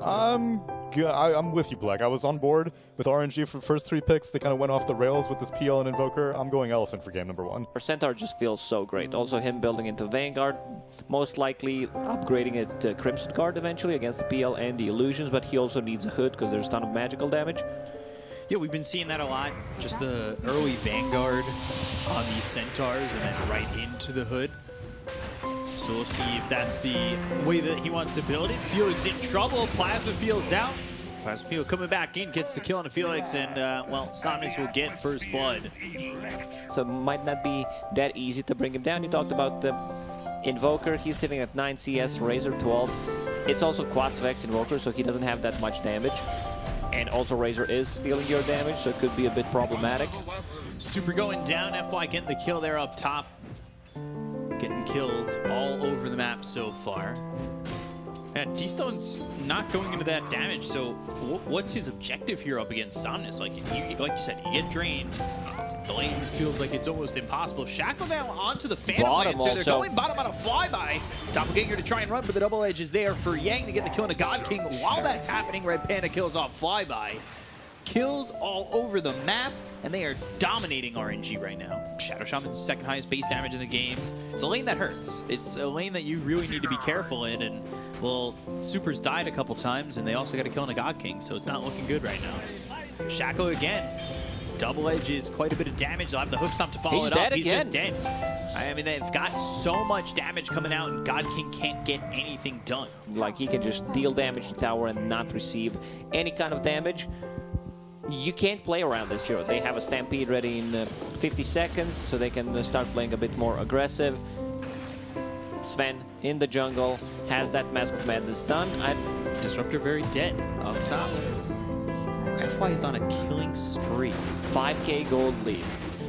I'm with you, Black. I was on board with RNG for the first 3 picks. They kind of went off the rails with this PL and Invoker. I'm going Elephant for game number 1. Centaur just feels so great. Also him building into Vanguard, most likely upgrading it to Crimson Guard eventually against the PL and the Illusions, but he also needs a hood because there's a ton of magical damage. Yeah, we've been seeing that a lot. Just the early Vanguard on these Centaurs and then right into the hood. So we'll see if that's the way that he wants to build it. Felix in trouble. Plasma Field's out. Plasma Field coming back in, gets the kill on Felix, and, well, Somnus will get first blood. So it might not be that easy to bring him down. You talked about the Invoker. He's sitting at 9 CS, Razor 12. It's also Quasivex Invoker, so he doesn't have that much damage. And also Razor is stealing your damage, so it could be a bit problematic. Super going down. FY getting the kill there up top. Getting kills all over the map so far. And D-Stone's not going into that damage, so what's his objective here up against Somnus? Like you said, you get drained. The lane feels like it's almost impossible. Shackle down onto the Phantom Lane, so they're going bottom on a flyby. Doppelganger to try and run, but the double edge is there for Yang to get the kill on a God King. While that's happening, Red Panda kills off flyby. Kills all over the map, and they are dominating RNG right now. Shadow Shaman's second highest base damage in the game. It's a lane that hurts. It's a lane that you really need to be careful in, and, well, Super's died a couple times, and they also got a kill on a God King, so it's not looking good right now. Shackle again. Double edge is quite a bit of damage. They'll have the hook stomp to follow it up. He's just dead. I mean, they've got so much damage coming out, and God King can't get anything done. Like, he can just deal damage to tower and not receive any kind of damage. You can't play around this hero. They have a Stampede ready in 50 seconds, so they can start playing a bit more aggressive. Sven in the jungle has that Mask of Madness done. Disruptor very dead up top. FY is on a killing spree. 5k gold lead.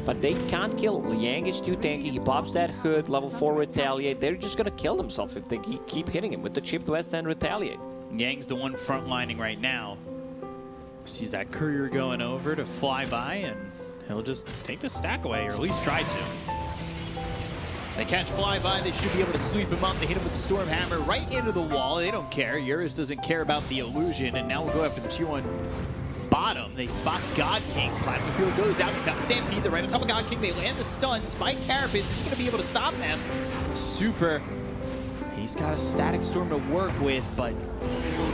But they can't kill. Yang is too tanky. He pops that hood, level 4 retaliate. They're just gonna kill themselves if they keep hitting him with the chipped West End retaliate. Yang's the one frontlining right now. Sees that courier going over to fly by, and he'll just take the stack away, or at least try to. They catch flyby, they should be able to sweep him up. They hit him with the Storm Hammer right into the wall. They don't care. Eurus doesn't care about the illusion, and now we'll go after the tier 1 bottom. They spot God King. Plasma Field goes out. They've got the Stampede. They're right on top of God King. They land the stun. Spike Carapace is going to be able to stop them. Super. He's got a Static Storm to work with, but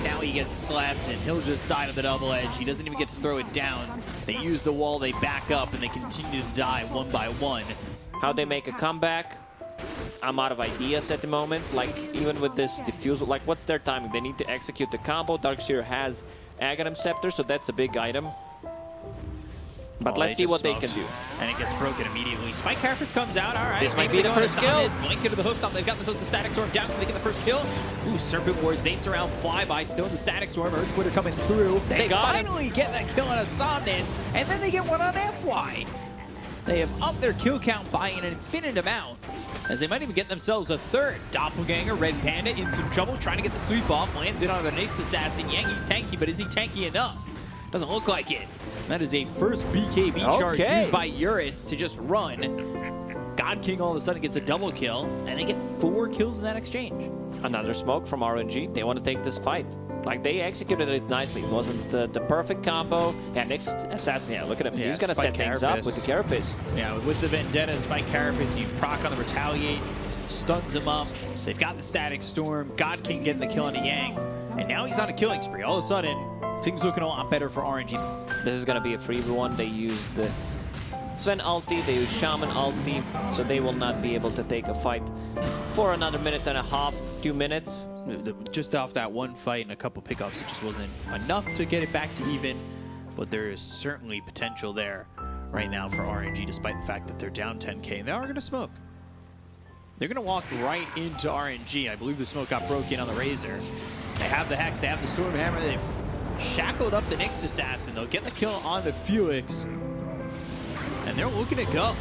now he gets slapped, and he'll just die to the double edge. He doesn't even get to throw it down. They use the wall, they back up, and they continue to die one by one. How they make a comeback? I'm out of ideas at the moment. Like, even with this diffusal, like, what's their timing? They need to execute the combo. Darkseer has Aghanim Scepter, so that's a big item. But let's see what they can do. And it gets broken immediately. Spike Carapace comes out. All right. This might be the first kill. Blink into the hook stomp. They've got themselves the Static Storm down. They get the first kill. Ooh, Serpent Wards. They surround Flyby. Still in the Static Storm. Earth Splitter coming through. They finally get that kill on a Somnus. And then they get one on FY. They have upped their kill count by an infinite amount, as they might even get themselves a third. Doppelganger, Red Panda in some trouble, trying to get the sweep off. Lands it on the Nyx Assassin. Yang, he's tanky, but is he tanky enough? Doesn't look like it. That is a first BKB charge used by Eurus to just run. God King all of a sudden gets a double kill, and they get 4 kills in that exchange. Another smoke from RNG. They want to take this fight. Like, they executed it nicely. It wasn't the perfect combo. Yeah, Nyx Assassin, yeah, look at him. Yeah, he's going to set things up with the Carapace. Yeah, with the Vendetta, Spike Carapace, you proc on the Retaliate, stuns him up. They've got the Static Storm. God King getting the kill on the Yang. And now he's on a killing spree. All of a sudden, things looking a lot better for RNG. This is going to be a free one. They use the Sven ulti, they use Shaman ulti, so they will not be able to take a fight for another minute and a half, 2 minutes. Just off that one fight and a couple pickups, it just wasn't enough to get it back to even, but there is certainly potential there right now for RNG, despite the fact that they're down 10k, and they are going to smoke. They're going to walk right into RNG. I believe the smoke got broken on the Razor. They have the Hex, they have the Storm Hammer, they've shackled up the Nyx Assassin. They'll get the kill on the Felix, and they're looking to go.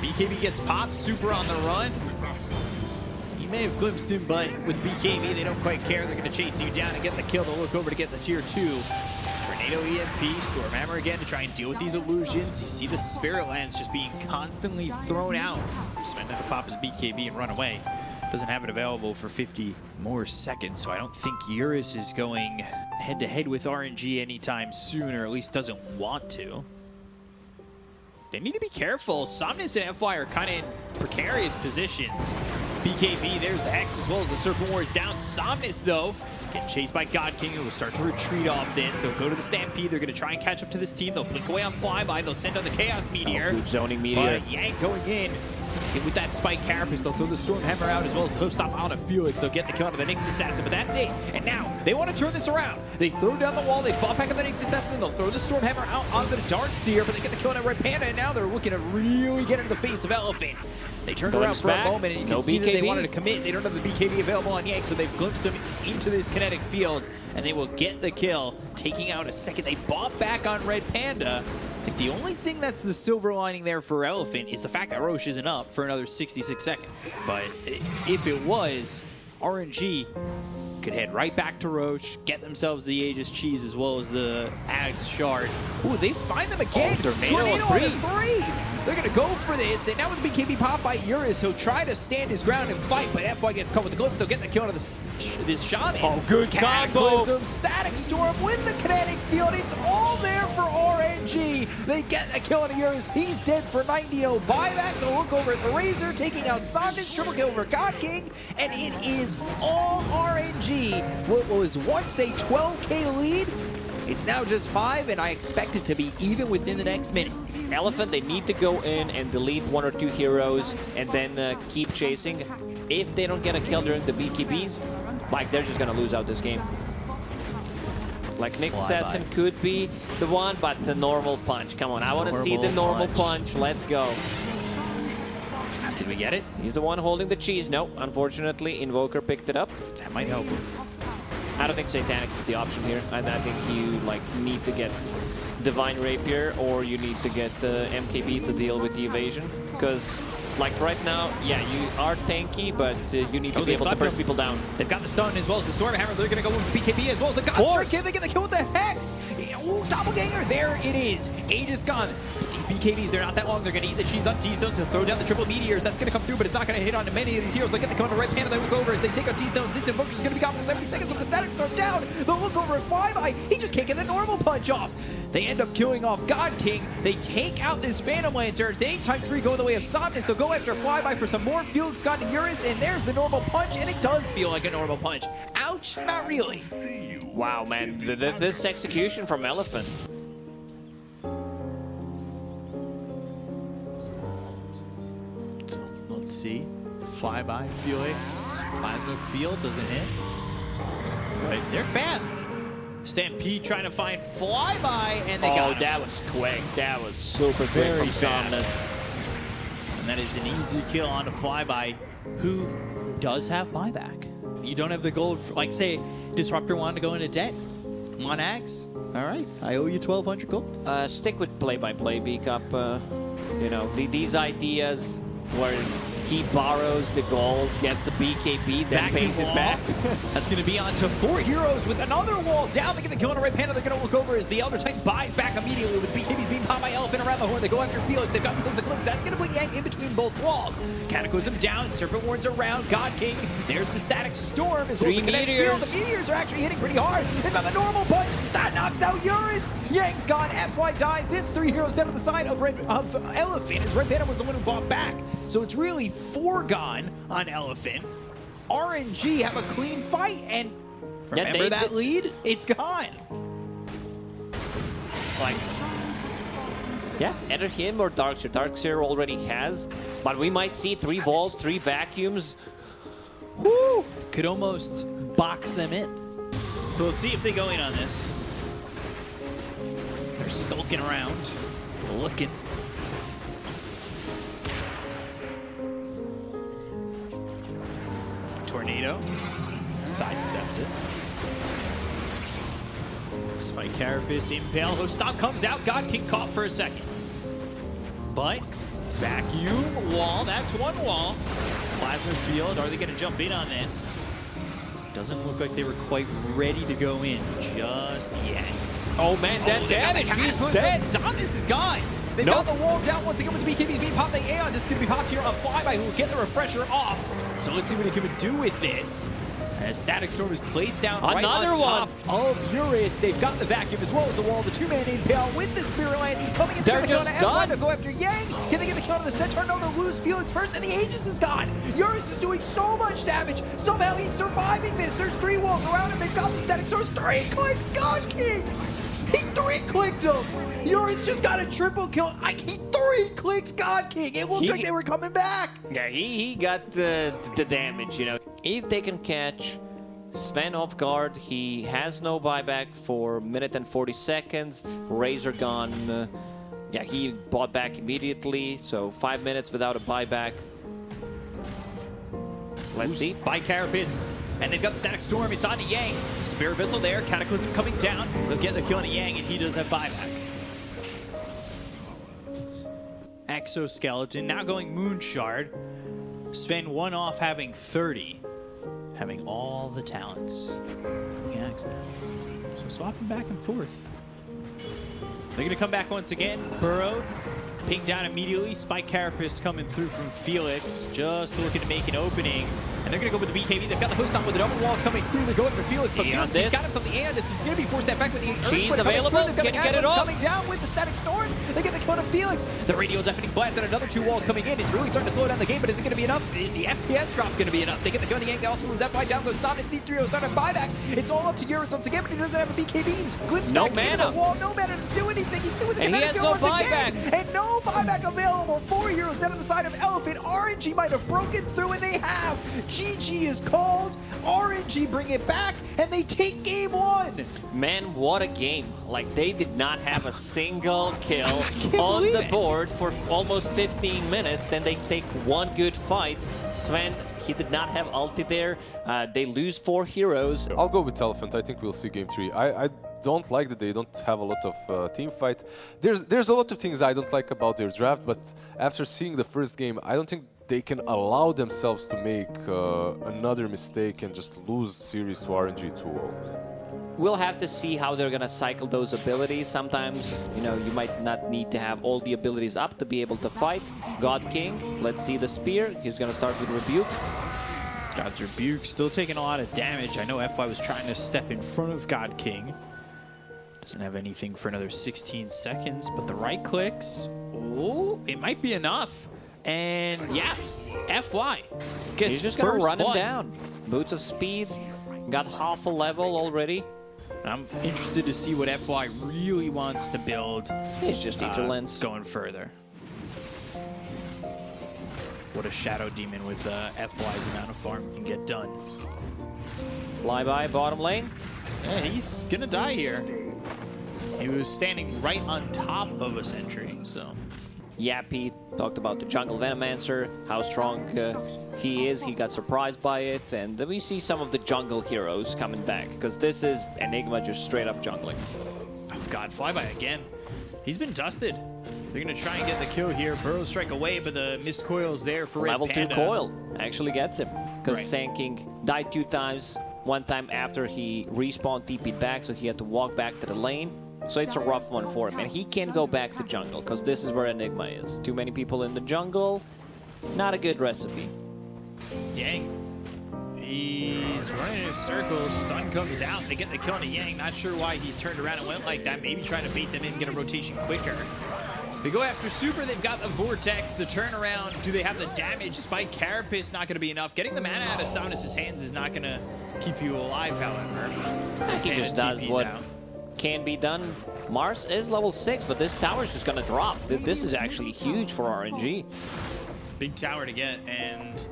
BKB gets popped, Super on the run. You may have glimpsed him, but with BKB, they don't quite care. They're going to chase you down and get the kill. They'll look over to get the tier 2. Tornado EMP, Storm Hammer again to try and deal with these illusions. You see the Spirit Lands just being constantly thrown out. Sven to pop his BKB and run away. doesn't have it available for 50 more seconds, so I don't think Eurus is going head-to-head with RNG anytime soon, or at least doesn't want to. They need to be careful. Somnus and FY are kind of in precarious positions. BKB, there's the Hex as well as the Serpent Ward is down. Somnus, though, getting chased by God King, who will start to retreat off this. They'll go to the Stampede. They're going to try and catch up to this team. They'll blink away on Flyby. They'll send on the Chaos Meteor. Good zoning Meteor. But Yank going in. With that Spike Carapace, they'll throw the Stormhammer out as well as the Post Stop out of Felix. They'll get the kill out of the Nyx Assassin, but that's it. And now, they want to turn this around. They throw down the wall, they fall back on the Nyx Assassin, they'll throw the Stormhammer out onto the Darkseer, but they get the kill out of Red Panda, and now they're looking to really get into the face of Elephant. They turned around for a moment, and you can see that they wanted to commit. They don't have the BKB available on Yank, so they've glimpsed him into this kinetic field, and they will get the kill, taking out a second. They bought back on Red Panda. I think the only thing that's the silver lining there for Elephant is the fact that Roche isn't up for another 66 seconds. But if it was, RNG could head right back to Roche, get themselves the Aegis Cheese as well as the Axe Shard. Ooh, they find them again. Tornado on a 3. They're going to go for this, and now with BKB pop by Eurus, he'll try to stand his ground and fight, but FY gets caught with the glimpse. They'll get the kill out of this Shaman. Oh, good combo. Static Storm with the kinetic field. It's all there for RNG. They get a kill out of Eurus. He's dead for 90-0. Buyback, they'll look over at the Razor, taking out Somnus, triple kill over God King, and it is all RNG. What was once a 12K lead, it's now just 5, and I expect it to be even within the next minute. Elephant, they need to go in and delete 1 or 2 heroes and then keep chasing. If they don't get a kill during the BKBs, like, they're just gonna lose out this game. Like, Nyx Assassin could be the one, but the normal punch. Come on, I want to see the normal punch. Let's go. Did we get it? He's the one holding the cheese. No, unfortunately, Invoker picked it up. That might help him. I don't think Satanic is the option here. I think you need to get Divine Rapier, or you need to get MKB to deal with the evasion. Because right now, yeah, you are tanky, but you need to be able to burst people down. They've got the stun as well as the Stormhammer. They're going to go with BKB as well as the God. They get the kill with the Hex. Ooh, doppelganger. There it is. Aegis gone. But these BKBs, they're not that long. They're going to eat the cheese on T-Stones and throw down the triple meteors. That's going to come through, but it's not going to hit on many of these heroes. They get the kill on the Red Panda. They look over as they take out T-Stones. This Invoker is going to be gone for 70 seconds with the Static Storm down. They'll look over at Flyby. He just can't get the normal punch off. They end up killing off God King. They take out this Phantom Lancer. It's 8x3 going the way of Somnus. They'll go after Flyby for some more Felix Scott and Eurus, and there's the normal punch, and it does feel like a normal punch. Ouch, not really. Wow, man, this execution from Elephant. So, let's see. Flyby, Felix, Plasma Field doesn't hit. But they're fast. Stampede trying to find Flyby, and they got him. That was quick. That was super quick from Somnus. And that is an easy kill on a Flyby, who does have buyback. You don't have the gold, like say, Disruptor wanted to go into debt. One axe. All right, I owe you 1,200 gold. Stick with play-by-play, B-Cup. You know, these ideas where he borrows the gold, gets a BKB, then pays it back. That's going to be on to 4 heroes with another wall down. They get the kill on a Red Panda. They're going to look over as the Elder Titan buys back immediately with BKBs being popped by Elephant around the horn. They go after Felix. They've got themselves the glimpse. That's going to put Yank in between both walls. Cataclysm down. Serpent Wards around. God King. There's the Static Storm as well as the meteors. The meteors are actually hitting pretty hard. They've got the normal punch. That knocks out Eurus. Yank's gone. FY dies. It's 3 heroes down on the side of Elephant as Red Panda was the one who bought back. So it's really 4 gone on Elephant. RNG have a clean fight, and remember that lead? It's gone. Like, yeah, either him or Darkseer. Darkseer already has, but we might see 3 walls, 3 vacuums. Woo! Could almost box them in. So let's see if they go in on this. They're skulking around, looking. Tornado sidesteps it. Spike Carapace, Impale, Hostop comes out. God King caught for a second. But vacuum wall, that's 1 wall. Plasma Field, are they going to jump in on this? Doesn't look like they were quite ready to go in just yet. Oh man, that damage, he's dead. Somnus is gone. They've got the wall down once again with the BKBs being popped. The Aeon is going to be popped here on Flyby, who will get the refresher off. So let's see what he can do with this. As Static Storm is placed down right on top of Eurus. They've got the vacuum as well as the wall. The two-man Impale with the Spirit Lance. He's coming into the kill on F1 to go after Yang. Can they get the kill on the Centaur? No, they'll lose Felix first, and the Aegis is gone. Eurus is doing so much damage. Somehow he's surviving this. There's 3 walls around him. They've got the Static Storm. 3 clicks, God King. He 3-clicked him. Eurus just got a triple kill. He 3-clicked God King. It looked like they were coming back. Yeah, he got the damage, you know. If they can catch Sven off guard, he has no buyback for 1 minute and 40 seconds. Razor gone. Yeah, he bought back immediately, so 5 minutes without a buyback. Let's see. By Carapace. And they've got the Static Storm. It's on to Yang. Spirit Vessel there. Cataclysm coming down. They'll get the kill on Yang, and he does have buyback. Exoskeleton now going Moonshard. Sven 1 off having 30. Having all the talents. Yeah, so swapping back and forth. They're going to come back once again. Burrowed. Ping down immediately. Spike Carapace coming through from Felix. Just looking to make an opening. And they're going to go with the BKB. They've got the host on with the double walls coming through. They're going for Felix. But Felix, he's got himself the Aeonus. He's going to be forced that back with the Cheese available. They've got Can he get it off? Coming down with the Static Storm. They get the kill on Felix. The radio deafening blast and another 2 walls coming in. It's really starting to slow down the game, but is it going to be enough? Is the FPS drop going to be enough? They get the kill on the Yang. They also moves F5 down. Goes Sonic. These 3 starting to buyback. It's all up to Eurus once again, but he doesn't have a BKB. He's good. No mana. The wall. No mana to do anything. He's doing the and he has no buyback. And no buyback available. 4 Euros down on the side of Elephant. RNG might have broken through, and they have. GG is called. RNG bring it back, and they take game 1. Man, what a game. Like, they did not have a single kill on the board for almost 15 minutes. Then they take 1 good fight. Sven, he did not have ulti there. They lose 4 heroes. I'll go with Elephant. I think we'll see game 3. I don't like that they don't have a lot of team fight. There's a lot of things I don't like about their draft, but after seeing the first game, I don't think they can allow themselves to make another mistake and just lose series to RNG 2-0. We'll have to see how they're going to cycle those abilities. Sometimes, you know, you might not need to have all the abilities up to be able to fight. God King, let's see the spear. He's going to start with Rebuke. God's Rebuke still taking a lot of damage. I know FY was trying to step in front of God King. Doesn't have anything for another 16 seconds, but the right clicks, oh, it might be enough. And yeah, FY gets He's just going to run him blood. down. Boots of Speed, got half a level already. I'm interested to see what FY really wants to build. He's just Etherlens. Going further. What a Shadow Demon with FY's amount of farm can get done. Flyby, bottom lane. Yeah, he's going to die here. He was standing right on top of a sentry, so... Yappy talked about the jungle Venomancer, how strong he is. He got surprised by it, and we see some of the jungle heroes coming back, because this is Enigma just straight up jungling. Oh god, Flyby again. He's been dusted. They're going to try and get the kill here. Burrow strike away, but the missed coil's there for Level Red 2 Panda. coil actually gets him, because Right. Sand King died 2 times. 1 time after he respawned, TP'd back, so he had to walk back to the lane. So it's a rough one for him, and he can't go back to jungle, because this is where Enigma is. Too many people in the jungle, not a good recipe. Yang. He's running in circles. Stun comes out. They get the kill on the Yang. Not sure why he turned around and went like that. Maybe trying to bait them in, get a rotation quicker. They go after Super. They've got the Vortex, the turnaround. Do they have the damage? Spike Carapace not going to be enough. Getting the mana out of Saunus' hands is not going to keep you alive, however. He just does TP's what out. can be done. Mars is level 6, but this tower is just going to drop. This is actually huge for RNG. Big tower to get, and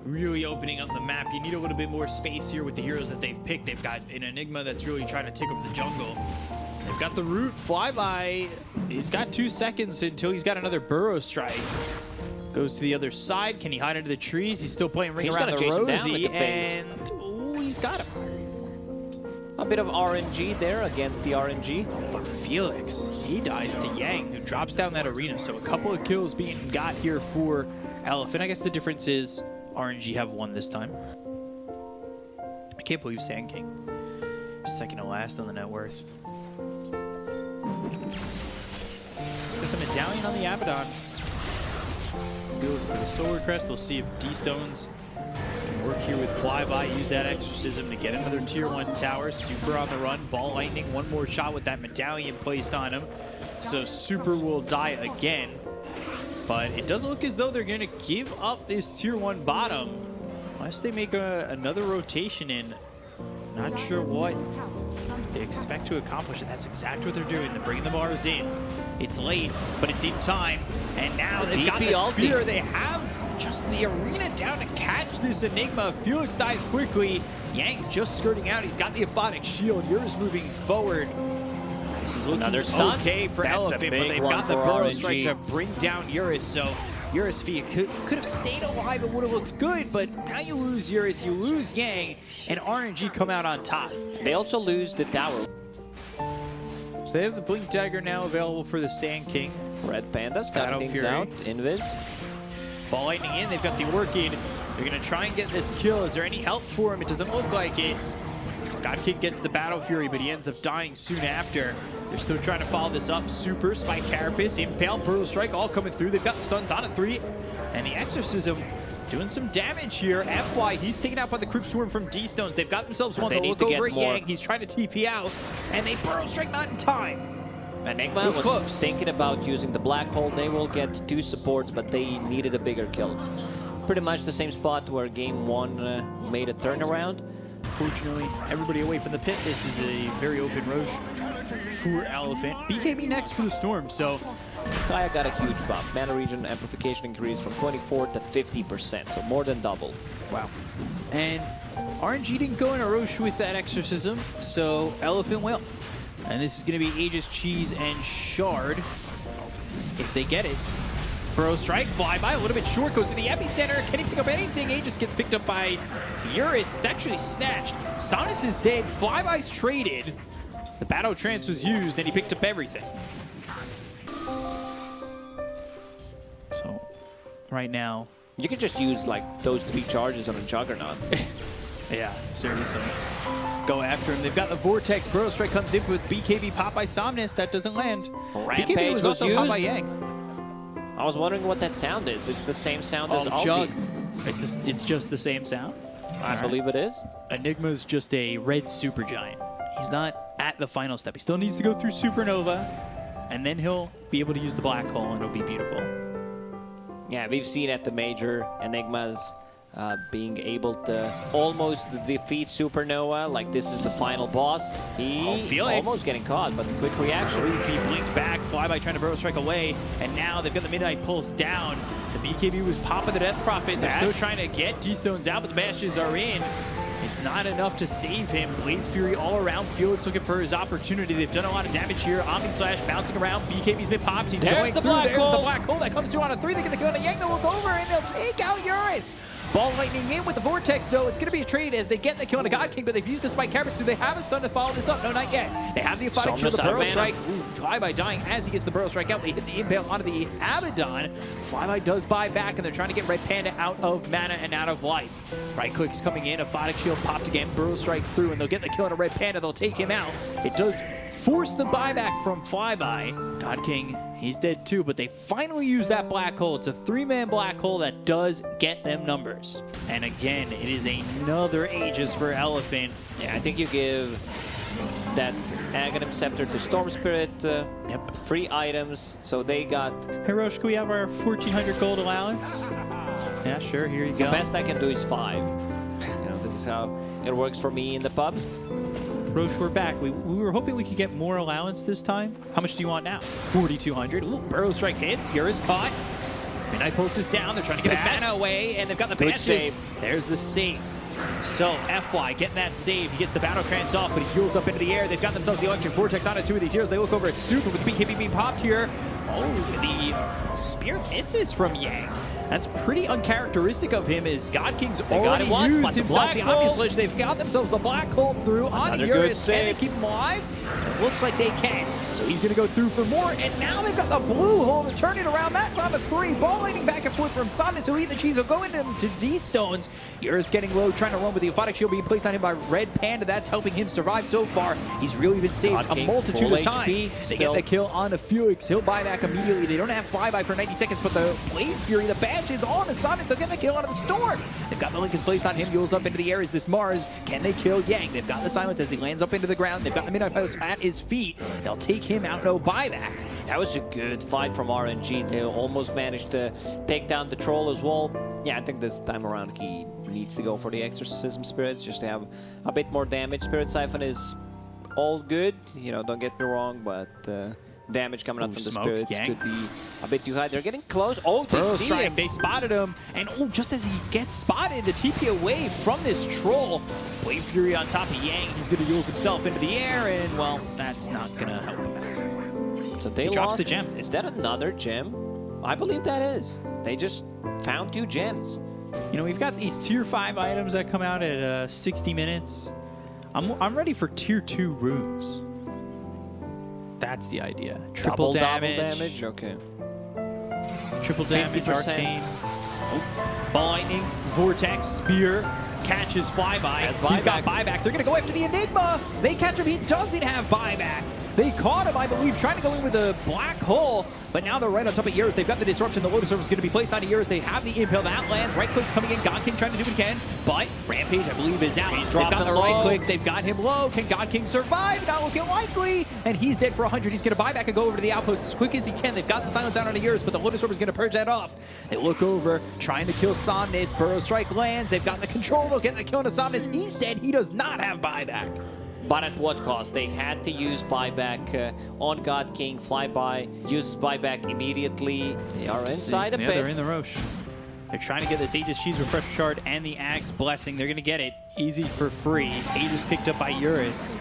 really opening up the map. You need a little bit more space here with the heroes that they've picked. They've got an Enigma that's really trying to take over the jungle. They've got the root Flyby. He's got 2 seconds until he's got another Burrow strike. Goes to the other side. Can he hide under the trees? He's still playing ring He's around gonna the chase him down Rosie, with the phase. and oh, he's got him. A bit of RNG there against the RNG. But Felix, he dies to Yang, who drops down that arena. So a couple of kills being got here for Elephant. I guess the difference is RNG have 1 this time. I can't believe Sand King. Second to last on the net worth. With the medallion on the Abaddon. Goes for the Solar Crest. We'll see if D-Stones can work here with Flyby, use that Exorcism to get another tier 1 tower. Super on the run, Ball Lightning, one more shot with that medallion placed on him. So Super will die again. But it doesn't look as though they're going to give up this tier 1 bottom unless they make another rotation in. Not sure what they expect to accomplish, and that's exactly what they're doing. They're bringing the bars in. It's late, but it's in time. And now they've got the spear. They have just the arena down to catch this Enigma. Felix dies quickly. Yang just skirting out. He's got the Aphotic Shield. Eurus moving forward. This is looking okay for Elephant, but they've got the Burrow Strike to bring down Eurus. So Eurus, if he could have stayed alive, it would have looked good, but now you lose Eurus, you lose Yang, and RNG come out on top. They also lose the tower. So they have the Blink Dagger now available for the Sand King. Red Panda starting things out. Invis. Ball Lightning in, they've got the Orchid. They're going to try and get this kill. Is there any help for him? It doesn't look like it. God King gets the Battle Fury, but he ends up dying soon after. They're still trying to follow this up. Super, Spike Carapace, Impale, Brutal Strike, all coming through. They've got stuns on at 3. And the Exorcism doing some damage here. FY, he's taken out by the Crypt Swarm from D-Stones. They've got themselves one. They'll look over at Yang. He's trying to TP out. And they Burrow Strike not in time. Enigma was close. Thinking about using the Black Hole. They will get 2 supports, but they needed a bigger kill. Pretty much the same spot where Game 1 made a turnaround. Fortunately, everybody away from the pit. This is a very open Roche for Elephant. BKB next for the Storm, so Kaya got a huge bump. Mana region amplification increased from 24 to 50%, so more than double. wow. And RNG didn't go in a Roche with that Exorcism, so Elephant will. And this is going to be Aegis, Cheese, and Shard if they get it. Burrow Strike, Flyby, a little bit short, goes to the epicenter. Can he pick up anything? Aegis gets picked up by Eurus. It's actually snatched. Sonus is dead. Flyby's traded. The Battle Trance was used, and he picked up everything. So, right now... You can just use, like, those 3 charges on a Juggernaut. Yeah, seriously. Go after him. They've got the Vortex. Burrow Strike comes in with BKB pop by Somnus. That doesn't land. Rampage BKB was also used. popped by Yang. I was wondering what that sound is. It's the same sound as Alti. Jug. It's just the same sound. I believe it is. Enigma's just a red supergiant. He's not at the final step. He still needs to go through Supernova, and then he'll be able to use the Black Hole, and it'll be beautiful. Yeah, we've seen at the Major Enigmas being able to almost defeat Supernova. Like, this is the final boss. He almost getting caught, but the quick reaction. He blinked back, Flyby trying to Burrow Strike away, and now they've got the Midnight Pulse down. The BKB was popping the Death Prophet. They're still trying to get D-Stones out, but the Bashes are in. It's not enough to save him. Blade Fury all around. Felix looking for his opportunity. They've done a lot of damage here. Omni Slash bouncing around. BKB's been popped. He's going through. There's the Black Hole that comes through on a 3. They get the kill on a Yang that will go over, and they'll take out Eurus. Ball Lightning in with the Vortex, though. It's going to be a trade as they get the kill on a God King, but they've used the Spike Carapace. Do they have a stun to follow this up? No, not yet. They have the Aphotic Shield, the Burrow Strike. Ooh, Flyby dying as he gets the Burrow Strike out. They hit the Impale onto the Abaddon. Flyby does buy back, and they're trying to get Red Panda out of mana and out of life. Right click's coming in. Aphotic Shield popped again. Burrow Strike through, and they'll get the kill on a Red Panda. They'll take him out. It does force the buyback from Flyby. God King, he's dead too, but they finally use that Black Hole. It's a 3-man Black Hole that does get them numbers. And again, it is another Aegis for Elephant. Yeah, I think you give that Aghanim Scepter to Storm Spirit. Free items, so they got... Hey Roche, can we have our 1,400 gold allowance? Yeah, sure, here you go. The best I can do is 5. You know, this is how it works for me in the pubs. Roche, we're back. We were hoping we could get more allowance this time. How much do you want now? 4,200. Ooh, Burrow Strike hits. Eurus caught. Midnight Pulse is down. They're trying to get his mana away, and they've got the Bashes. Save. There's the save. So, FY getting that save. He gets the Battle Trance off, but he heals up into the air. They've got themselves the Electric Vortex onto 2 of these heroes. They look over at Super with BKB being popped here. Oh, the Spear misses from Yang. That's pretty uncharacteristic of him, as God King's got already it once, used but the himself black the obvious hole. ledge. They've got themselves the black hole through onto Another good Eurus. Can they save. keep him alive? Looks like they can. So he's going to go through for more, and now they've got the blue hole to turn it around. That's on to 3. Ball lightning back and forth from Sandis, who eat the cheese. Will go into D-Stones. Eurus getting low, trying to run with the Aphotic Shield being placed on him by Red Panda. That's helping him survive so far. He's really been saved God a King, multitude full of times. HP, They still. get the kill on the Felix. He'll buy back immediately. They don't have flyby for 90 seconds, but the Blade Fury, the bash is on the Sonic. They'll get the kill out of the Storm. They've got the Lincoln's placed on him. Yules up into the air. Is this Mars? Can they kill Yang? They've got the silence as he lands up into the ground. They've got the Midnight Post at his feet. They'll take him out, no buyback. That was a good fight from RNG. They almost managed to take down the troll as well. Yeah, I think this time around he needs to go for the Exorcism Spirits just to have a bit more damage. Spirit Siphon is all good, you know, don't get me wrong, but damage coming out from the smoke, Spirits Yang. could be a bit too high. They're getting close. Oh, they Burrow see strike, him. they spotted him, and oh, just as he gets spotted, the TP away from this troll. Blade Fury on top of Yang, he's going to use himself into the air, and well, that's not going to help him out. So they He drops lost. the gem. Is that another gem? I believe that is. They just found 2 gems. You know, we've got these tier 5 items that come out at 60 minutes. I'm ready for tier 2 runes. That's the idea. Triple damage. Okay. Triple damage, 50%. Arcane. Oh, Ball Lightning, Vortex, Spear, catches Flyby. Has He's got buyback. buyback. They're going to go after the Enigma. They catch him. He doesn't have buyback. They caught him, I believe, trying to go in with a black hole, but now they're right on top of Eurus. They've got the disruption. The Lotus Server is going to be placed onto Eurus. They have the impale. That lands. Right clicks coming in. God King trying to do what he can, but Rampage, I believe, is out. He's They've got dropping the low. right clicks. They've got him low. Can God King survive? Not looking likely. And he's dead for 100. He's going to buy back and go over to the outpost as quick as he can. They've got the silence out on Eurus, but the Lotus Server is going to purge that off. They look over, trying to kill Somnus. Burrow Strike lands. They've got the control. They'll get the kill on Somnus. He's dead. He does not have buyback. But at what cost? They had to use buyback on God King. Flyby uses buyback immediately. They are inside a Yeah, pit. they're in the Roche. They're trying to get this Aegis Cheese Refresher Shard and the Axe Blessing. They're going to get it easy for free. Aegis picked up by Eurus.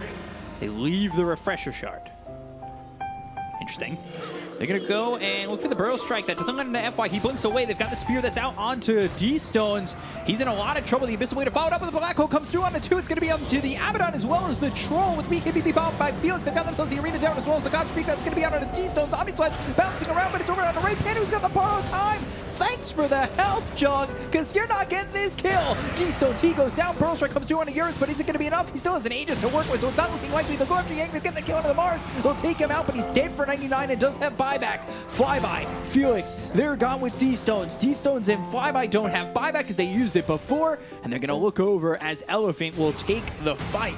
They leave the Refresher Shard. Interesting. They're going to go and look for the Burrow Strike. That doesn't let into FY. He blinks away. They've got the Spear that's out onto D-Stones. He's in a lot of trouble. The Abyssal Way to follow it up with the Black Hole comes through on the 2. It's going to be onto the Abaddon as well as the Troll with BKB followed by Felix. They've got themselves the Arena down as well as the Godspeed. That's going to be out onto D-Stones. Omnisledge bouncing around, but it's over on the right Panda who's got the borrow time. Thanks for the health, Jug, because you're not getting this kill. D-Stones, he goes down. Burrow Strike comes through onto Eurus, but is it going to be enough? He still has an Aegis to work with, so it's not looking likely. They'll go after Yang. They're getting the kill onto the Mars. They'll take him out, but he's dead for 99 and does have buyback. Flyby, Felix, they're gone with D-Stones. D-Stones and Flyby don't have buyback because they used it before, and they're going to look over as Elephant will take the fight.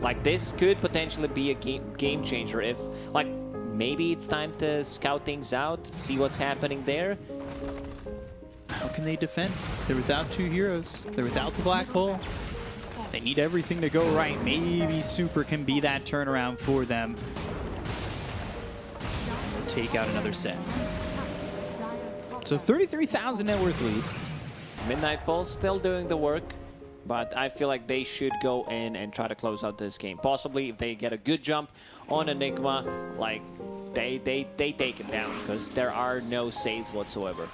Like, this could potentially be a game changer if, like, maybe it's time to scout things out, see what's happening there. How can they defend? They're without 2 heroes. They're without the black hole. They need everything to go right. Maybe Super can be that turnaround for them. We'll take out another set. So 33,000 net worth lead. Midnight Pulse still doing the work, but I feel like they should go in and try to close out this game. Possibly if they get a good jump on Enigma, like they take it down because there are no saves whatsoever.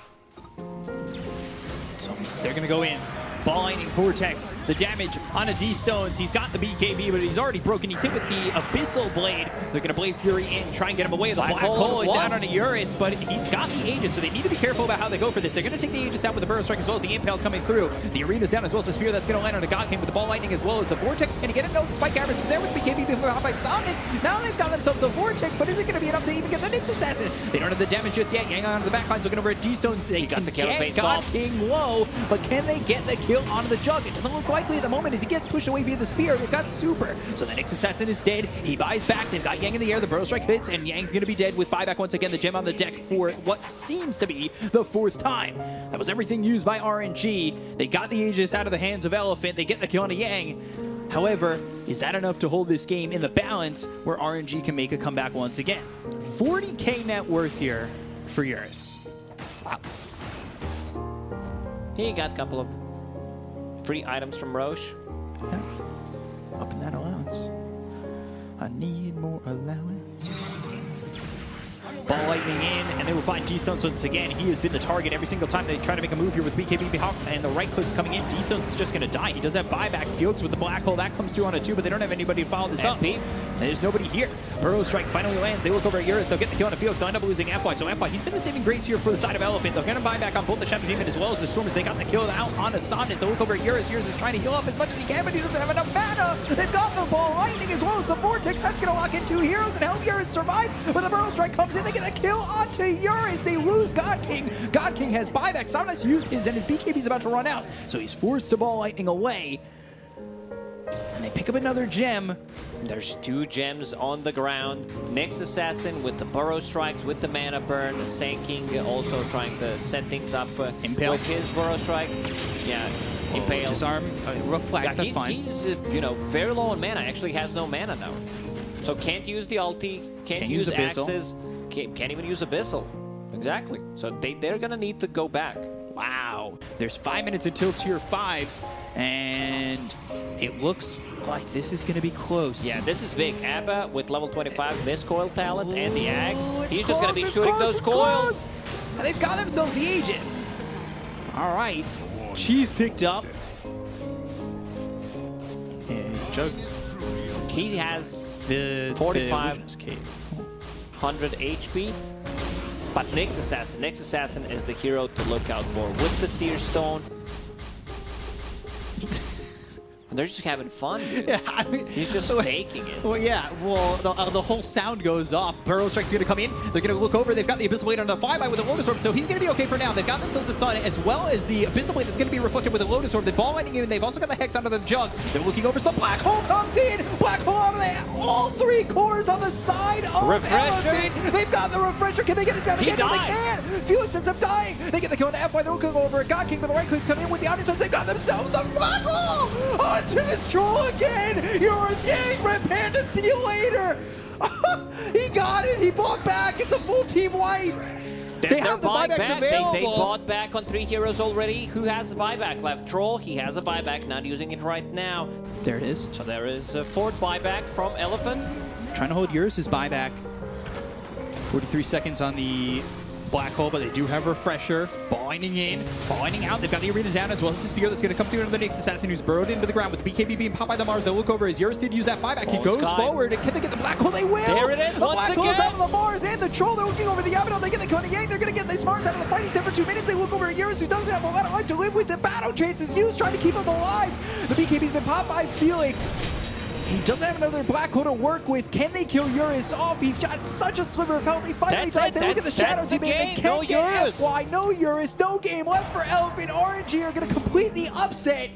So they're going to go in. Ball Lightning, Vortex, the damage on a D-Stones. He's got the BKB, but he's already broken. He's hit with the Abyssal Blade. They're going to Blade Fury in, try and get him away. The Black Hole, it's out on a Eurus, but he's got the Aegis, so they need to be careful about how they go for this. They're going to take the Aegis out with the Burrow Strike as well as the Impale's coming through. The Arena's down as well as the Spear that's going to land on a God King with the Ball Lightning as well as the Vortex. Can he get it? No, the Spike Cameras is there with BKB before hot by Somnus. Now they've got themselves the Vortex, but is it going to be enough to even get the Nyx Assassin? They don't have the damage just yet. Yang onto the back lines looking over at D-Stones. They got can the kill get face God off. King low, but can they get the kill onto the Jug? It doesn't look likely at the moment as he gets pushed away via the Spear. They've got Super. So the Nyx Assassin is dead. He buys back. They've got Yang in the air. The Burrow Strike hits, and Yang's going to be dead with buyback once again. The gem on the deck for what seems to be the 4th time. That was everything used by RNG. They got the Aegis out of the hands of Elephant. They get the kill on Yang. However, is that enough to hold this game in the balance where RNG can make a comeback once again? 40k net worth here for Eurus. Wow. He got a couple of free items from Roche. Yeah. Up in that allowance. I need more allowance. Ball lightning in, and they will find D-Stones once again. He has been the target every single time they try to make a move here with BKB behind, and the right click's coming in. D-Stones just going to die. He does have buyback. Felix with the black hole. That comes through on a 2, but they don't have anybody to follow this up. There's nobody here. Burrow Strike finally lands. They look over at Eurus. They'll get the kill on the Felix. They'll end up losing FY. So FY, he's been the saving grace here for the side of Elephant. They'll get him buyback on both the Shadow Demon as well as the Stormers. They got the kill out on Asandis. They'll look over at Eurus. Eurus is trying to heal up as much as he can, but he doesn't have enough mana. They've got the ball lightning as well as the Vortex. That's going to lock in 2 heroes and help Eurus survive. But the Burrow Strike comes in. They get a kill onto Eurus. They lose God King. God King has buyback. Soundless used his, and his BKB is about to run out. So he's forced to ball lightning away. And they pick up another gem. There's 2 gems on the ground. Nyx Assassin with the Burrow Strikes, with the mana burn. The Sand King also trying to set things up Impale. with his Burrow Strike. Yeah, Impale. Disarm. Rough flags, that's fine. He's you know, very low on mana. Actually has no mana now. So can't use the ulti, can't use axes, can't even use Abyssal. Exactly. So they're going to need to go back. Wow. There's 5 minutes until tier 5s, and it looks like this is going to be close. Yeah, this is big. Abba with level 25 Miscoil talent and the Axe. He's It's just going to be close, shooting it's those close, coils. And they've got themselves the Aegis. All right. Cheese picked up. And Jug. He has The 4,500 HP. But Nyx Assassin is the hero to look out for with the Seer Stone. They're just having fun, dude. Yeah, I mean, He's just faking it. Well, yeah. Well, the whole sound goes off. Burrow Strike's going to come in. They're going to look over. They've got the Abyssal Blade on the 5x with a Lotus Orb, so he's going to be okay for now. They've got themselves the Sun as well as the Abyssal Blade that's going to be reflected with a Lotus Orb. The ball lightning in. They've also got the Hex under the Jug. They're looking over, so the Black Hole comes in. Black Hole out of there. All 3 cores on the side of Refresher. Elephant. They've got the Refresher. Can they get it down again? No, they can. Felix ends up dying. They get the kill on FY. They're looking over at God King, but the right clicks come in with the Omniswords. They've got themselves the Black Hole onto this troll again. You're a gang rep, Panda. See you later. He got it. He bought back. It's a full team wipe. They have the buying buybacks back. available. They bought back on 3 heroes already. Who has the buyback left? Troll, he has a buyback, not using it right now. There it is. So there is a 4th buyback from Elephant. Trying to hold Eurus' buyback. 43 seconds on the Black Hole, but they do have Refresher. Binding in, binding out. They've got the arena down as well as the spear that's going to come through into the Nyx Assassin, who's burrowed into the ground with the BKB being popped by the Mars. They'll look over as Eurus did use that buyback. He goes forward. And can they get the Black Hole? They will. There it is, the once Black Hole's again. out of the Mars and the Troll. They're looking over the Abaddon. They get the Cunning Yang. They're going to get the Mars out of the fight. He's there for 2 minutes. They look over at Eurus, who doesn't have a lot of life to live with. The battle chances used, trying to keep him alive. The BKB's been popped by Felix. He doesn't have another Black Hole to work with. Can they kill Eurus off? He's got such a sliver of health. He finally died. They look at the Shadow Team. They can't get Eurus. FY. No Eurus. No game left for Elephant. RNG are going to completely upset.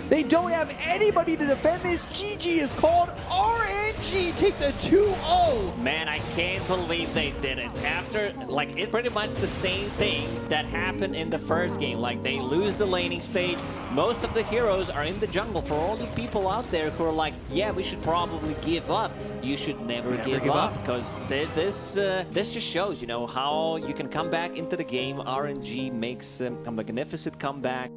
They don't have anybody to defend this. GG is called. RNG take the 2-0. Man, I can't believe they did it. After, like, it's pretty much the same thing that happened in the first game. Like, they lose the laning stage. Most of the heroes are in the jungle. For all the people out there who are like, yeah, we should probably give up. You should never give up. Because this just shows, you know, how you can come back into the game. RNG makes a magnificent comeback.